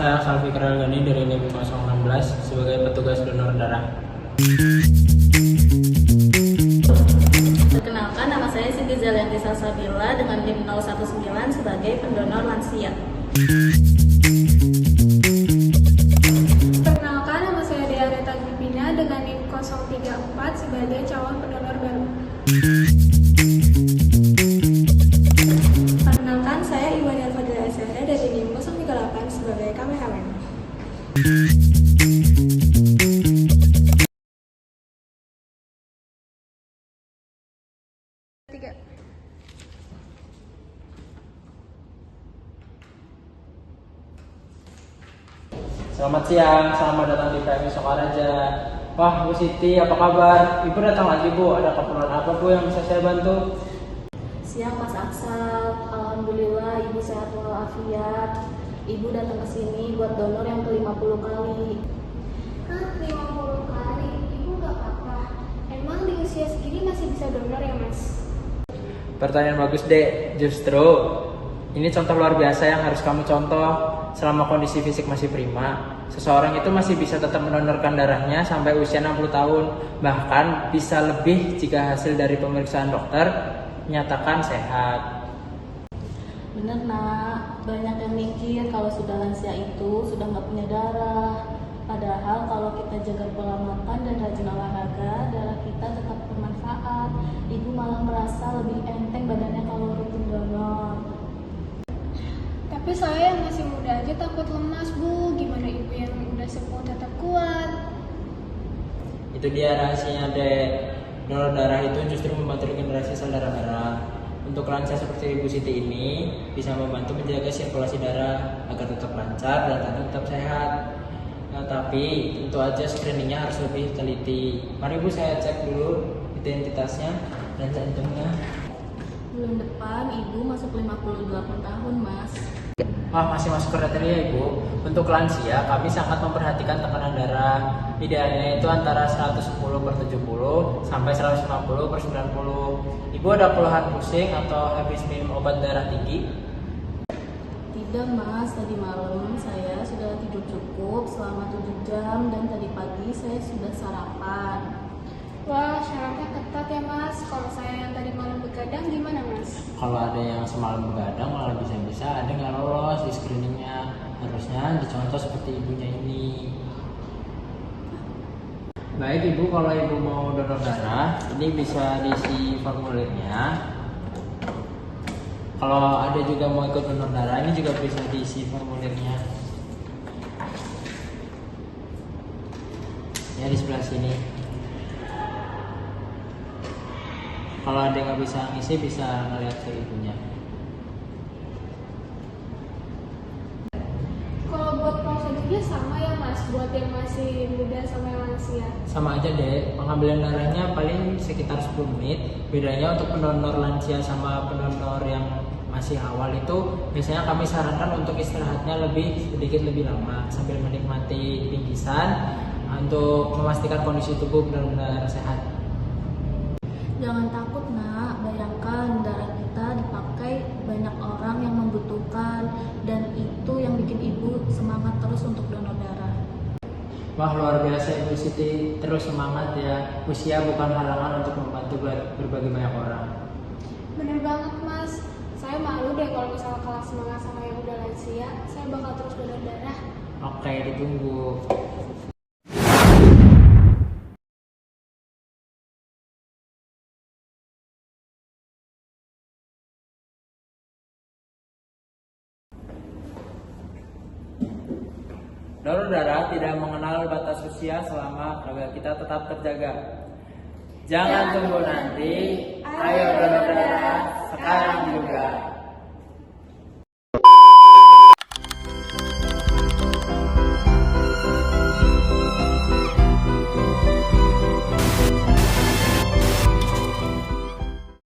saya Salvi Gani dari NIM 016 sebagai petugas donor darah. Perkenalkan, nama saya Siti Zalianti Salsabila dengan NIM 019 sebagai pendonor lansia. Perkenalkan, nama saya Dea Reta Gripina dengan NIM 034 sebagai calon pendonor baru. Perkenalkan, saya Iwan Fadila SR dari NIM 038 sebagai kameramen. Selamat siang, selamat datang di PMI Sokaraja. Wah, Bu Siti, apa kabar? Ibu datang lagi, Bu. Ada keperluan apa, Bu, yang bisa saya bantu? Siang Mas Aksal, alhamdulillah Ibu sehat walafiat. Ibu datang ke sini buat donor yang ke-50 kali. Hah, 50 kali? Ibu gak apa-apa. Emang di usia segini masih bisa donor ya, Mas? Pertanyaan bagus, Dek. Justru ini contoh luar biasa yang harus kamu contoh. Selama kondisi fisik masih prima, seseorang itu masih bisa tetap mendonorkan darahnya sampai usia 60 tahun. Bahkan bisa lebih jika hasil dari pemeriksaan dokter menyatakan sehat. Bener nak, banyak yang mikir kalau sudah lansia itu sudah nggak punya darah. Padahal kalau kita jaga pola makan dan rajin olahraga, darah kita tetap bermanfaat. Ibu malah merasa lebih enteng badannya kalau rutin donor. Tapi saya yang masih muda aja takut lemas, Bu. Gimana ibu yang udah sepuh tetap kuat? Itu dia rahasianya, Dek. Donor darah itu justru membantu regenerasi sel darah merah. Untuk lansia seperti Ibu Siti ini bisa membantu menjaga sirkulasi darah agar tetap lancar dan tetap sehat. Nah, tapi tentu aja screeningnya harus lebih teliti. Mari Bu, saya cek dulu identitasnya dan jantungnya. Bulan depan Ibu masuk 58 tahun, Mas. Wah, masih masuk kriteria, Ibu. Untuk lansia, kami sangat memperhatikan tekanan darah. Idealnya itu antara 110/70 sampai 150/90. Ibu ada keluhan pusing atau habis minum obat darah tinggi? Tidak, Mas. Tadi malam saya sudah tidur cukup selama 7 jam dan tadi pagi saya sudah sarapan. Wah, syaratnya ketat ya, Mas. Kalau saya yang tadi malam begadang gimana, Mas? Kalau ada yang semalam begadang malah bisa-bisa ada nggak lolos di screeningnya. Harusnya dicontoh seperti ibunya ini. Baik Ibu, kalau Ibu mau donor darah, ini bisa diisi formulirnya. Kalau ada juga mau ikut donor darah, ini juga bisa diisi formulirnya. Ya, di sebelah sini. Kalau ada yang nggak bisa ngisi, bisa ngeliat ke ibunya. Kalau buat prosedurnya sama ya, Mas? Buat yang masih muda sama yang lansia? Sama aja deh, pengambilan darahnya paling sekitar 10 menit. Bedanya untuk pendonor lansia sama pendonor yang masih awal itu biasanya kami sarankan untuk istirahatnya sedikit lebih lama sambil menikmati bingkisan untuk memastikan kondisi tubuh benar-benar sehat. Jangan takut nak, bayangkan darah kita dipakai banyak orang yang membutuhkan dan itu yang bikin ibu semangat terus untuk donor darah. Wah, luar biasa Ibu Siti, terus semangat ya. Usia bukan halangan untuk membantu berbagi banyak orang. Bener banget, Mas. Saya malu deh kalau misalnya kalah semangat sama yang udah lansia. Saya bakal terus donor darah. Oke, ditunggu. Donor darah tidak mengenal batas usia selama keluarga kita tetap terjaga. Jangan tunggu nanti, ayo donor darah sekarang juga.